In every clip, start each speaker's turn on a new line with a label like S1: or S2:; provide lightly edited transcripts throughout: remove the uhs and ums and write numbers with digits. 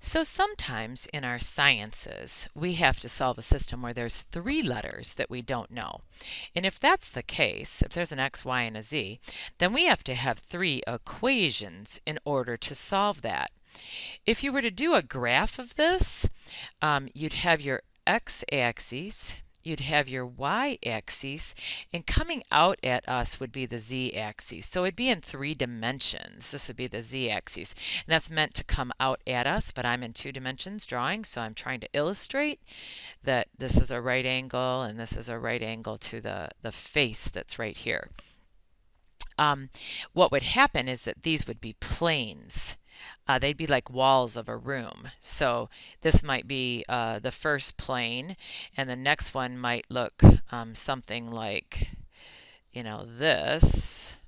S1: So sometimes in our sciences, we have to solve a system where there's 3 letters that we don't know. And if that's the case, if there's an x, y, and a z, then we have to have 3 equations in order to solve that. If you were to do a graph of this, you'd have your x-axis, you'd have your y-axis, and coming out at us would be the z-axis. So it'd be in 3 dimensions. This would be the z-axis. And that's meant to come out at us, but I'm in 2 dimensions drawing, so I'm trying to illustrate that this is a right angle and this is a right angle to the face that's right here. What would happen is that these would be planes. They'd be like walls of a room. So this might be the first plane, and the next one might look something like, this.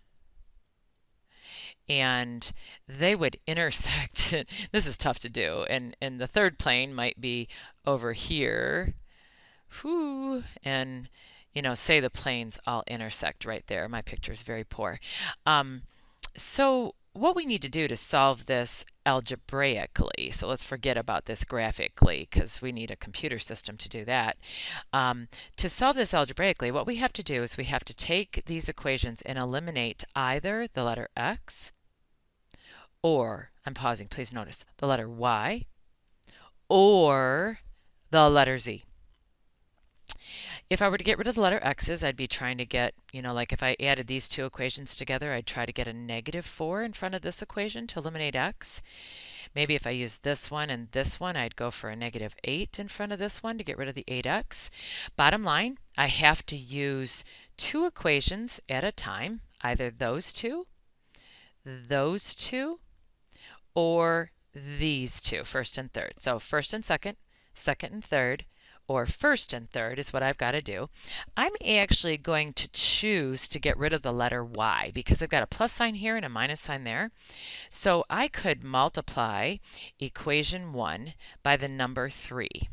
S1: And they would intersect. This is tough to do. And the third plane might be over here. Whew, and say the planes all intersect right there. My picture is very poor. So what we need to do to solve this algebraically, so let's forget about this graphically because we need a computer system to do that. To solve this algebraically, what we have to do is we have to take these equations and eliminate either the letter x or, I'm pausing, please notice, the letter y or the letter z. If I were to get rid of the letter x's, I'd be trying to get, like if I added these 2 equations together, I'd try to get a -4 in front of this equation to eliminate x. Maybe if I used this one and this one, I'd go for a -8 in front of this one to get rid of the 8x. Bottom line, I have to use 2 equations at a time, either those 2, or these 2, first and third. So first and second, second and third, or first and third is what I've got to do. I'm actually going to choose to get rid of the letter y because I've got a plus sign here and a minus sign there. So I could multiply equation 1 by the number 3.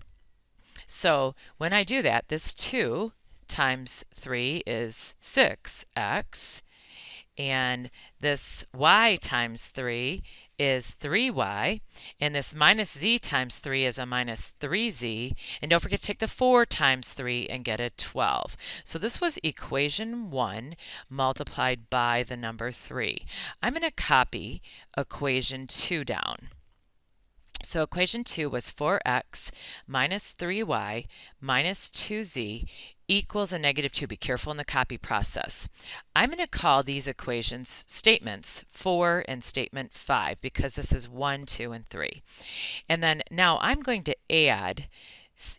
S1: So when I do that, this 2 times 3 is 6x, and this y times 3 is 3y, and this minus z times 3 is a minus 3z, and don't forget to take the 4 times 3 and get a 12. So this was equation 1 multiplied by the number 3. I'm going to copy equation 2 down. So equation 2 was 4x minus 3y minus 2z equals a -2. Be careful in the copy process. I'm going to call these equations statements 4 and statement 5 because this is 1, 2, and 3. And then now I'm going to add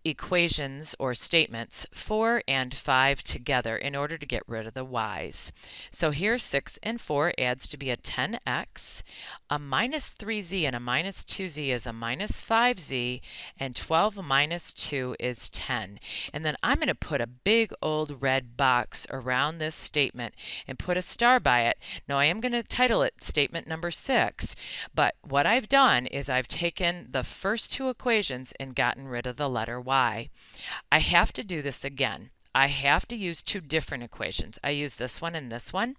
S1: equations or statements 4 and 5 together in order to get rid of the y's. So here 6 and 4 adds to be a 10x, a minus 3z and a minus 2z is a minus 5z, and 12 minus 2 is 10. And then I'm going to put a big old red box around this statement and put a star by it. Now I am going to title it statement number 6, but what I've done is I've taken the first 2 equations and gotten rid of the letter y. I have to do this again. I have to use 2 different equations. I use this one and this one.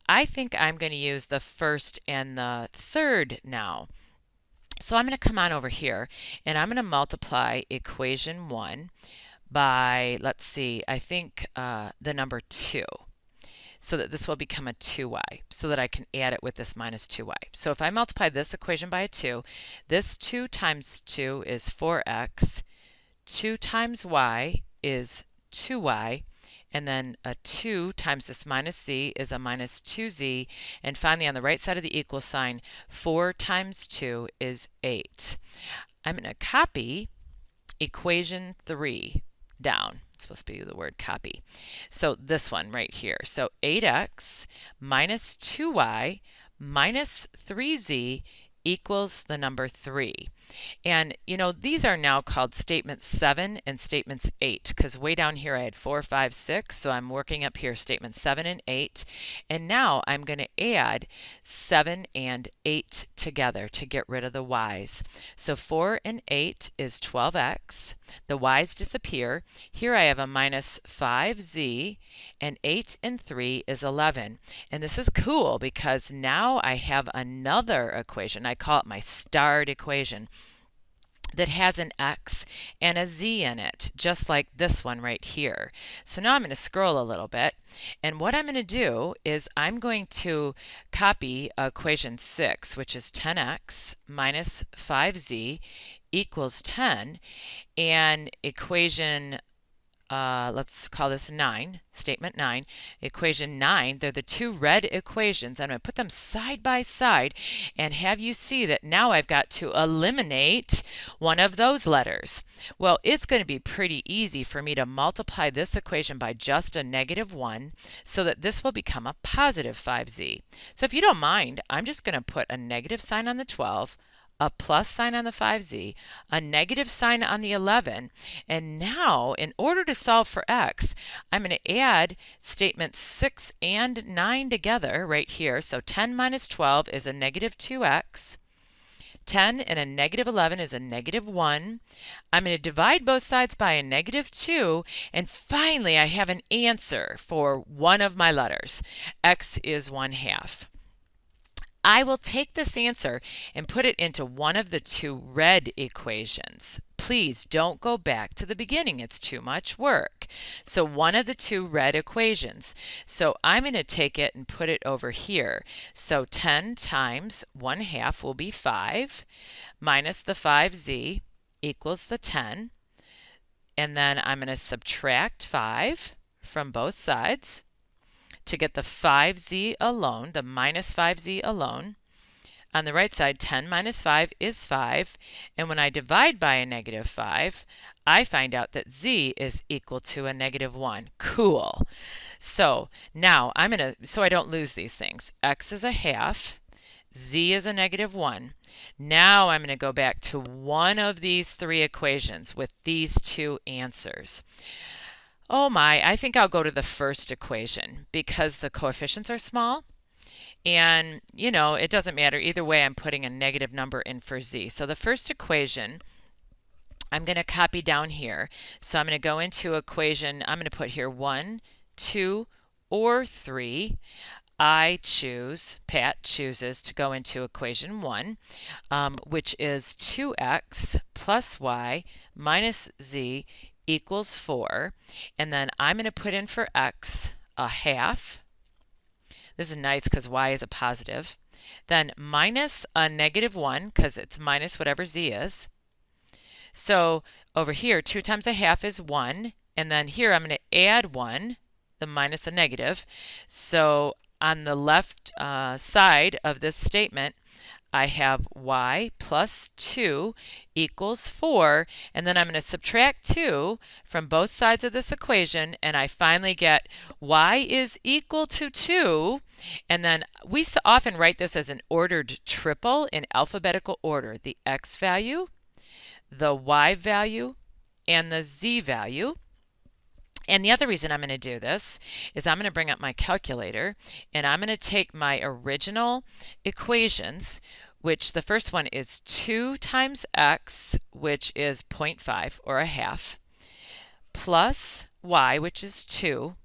S1: I think I'm going to use the first and the third now. So I'm going to come on over here and I'm going to multiply equation 1 by, let's see, I think the number 2. So that this will become a 2y, so that I can add it with this minus 2y. So if I multiply this equation by a 2, this 2 times 2 is 4x, 2 times y is 2y, and then a 2 times this minus z is a minus 2z, and finally on the right side of the equal sign, 4 times 2 is 8. I'm going to copy equation 3 down. It's supposed to be the word copy. So this one right here. So 8x minus 2y minus 3z equals the number 3. And these are now called statements 7 and statements 8 because way down here I had 4, 5, 6, so I'm working up here statements 7 and 8, and now I'm going to add 7 and 8 together to get rid of the y's. So 4 and 8 is 12x, the y's disappear. Here I have a minus 5z, and 8 and 3 is 11. And this is cool because now I have another equation. I call it my starred equation. that has an X and a Z in it, just like this one right here. So now I'm going to scroll a little bit, and what I'm going to do is I'm going to copy equation 6, which is 10x minus 5z equals 10, and equation let's call this 9, statement 9, equation 9. They're the two red equations. I'm going to put them side by side and have you see that now I've got to eliminate one of those letters. Well, it's going to be pretty easy for me to multiply this equation by just a -1 so that this will become a positive 5z. So if you don't mind, I'm just going to put a negative sign on the 12, a plus sign on the 5z, a negative sign on the 11, and now in order to solve for x, I'm going to add statements 6 and 9 together right here. So 10 minus 12 is a -2x. 10 and a -11 is a -1. I'm going to divide both sides by a -2, and finally I have an answer for one of my letters. X is 1/2. I will take this answer and put it into one of the two red equations. Please don't go back to the beginning. It's too much work. So one of the two red equations. So I'm going to take it and put it over here. So 10 times 1/2 will be 5 minus the 5z equals the 10. And then I'm going to subtract 5 from both sides to get the 5z alone, the minus 5z alone. On the right side, 10 minus 5 is 5. And when I divide by a -5, I find out that z is equal to a -1. Cool. So now I'm going to, so I don't lose these things. X is a half. Z is a -1. Now I'm going to go back to one of these three equations with these two answers. Oh my, I think I'll go to the first equation because the coefficients are small and, you know, it doesn't matter. Either way, I'm putting a negative number in for z. So the first equation, I'm going to copy down here. So I'm going to go into equation, I'm going to put here 1, 2, or 3. I choose, Pat chooses to go into equation 1, which is 2x plus y minus z equals 4, and then I'm going to put in for x a half. This is nice because y is a positive. Then minus a -1 because it's minus whatever z is. So over here, 2 times a half is 1, and then here I'm going to add 1, the minus a negative. So on the left side of this statement, I have y plus 2 equals 4, and then I'm going to subtract 2 from both sides of this equation, and I finally get y is equal to 2, and then we often write this as an ordered triple in alphabetical order: the x value, the y value, and the z value. And the other reason I'm going to do this is I'm going to bring up my calculator and I'm going to take my original equations, which the first one is 2 times x, which is 0.5 or a half, plus y, which is 2,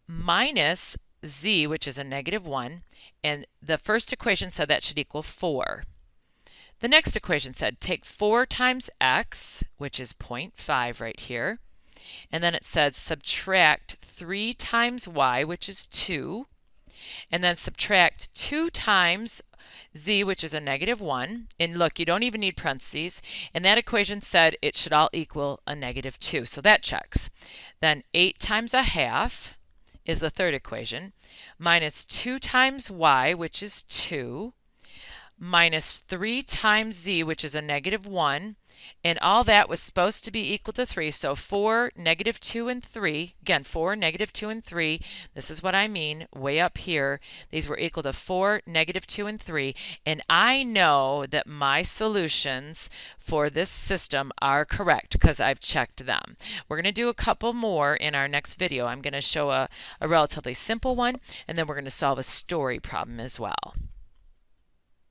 S1: minus z, which is a -1. And the first equation said that should equal 4. The next equation said take 4 times x, which is 0.5 right here. And then it said subtract 3 times y, which is 2, and then subtract 2 times z, which is a -1. And look, you don't even need parentheses. And that equation said it should all equal a -2, so that checks. Then 8 times a half is the third equation, minus 2 times y, which is 2, minus 3 times z, which is a -1, and all that was supposed to be equal to 3. So 4, -2, and 3. Again, 4, -2, and 3. This is what I mean way up here. These were equal to 4, -2, and 3. And I know that my solutions for this system are correct because I've checked them. We're going to do a couple more in our next video. I'm going to show a relatively simple one, and then we're going to solve a story problem as well.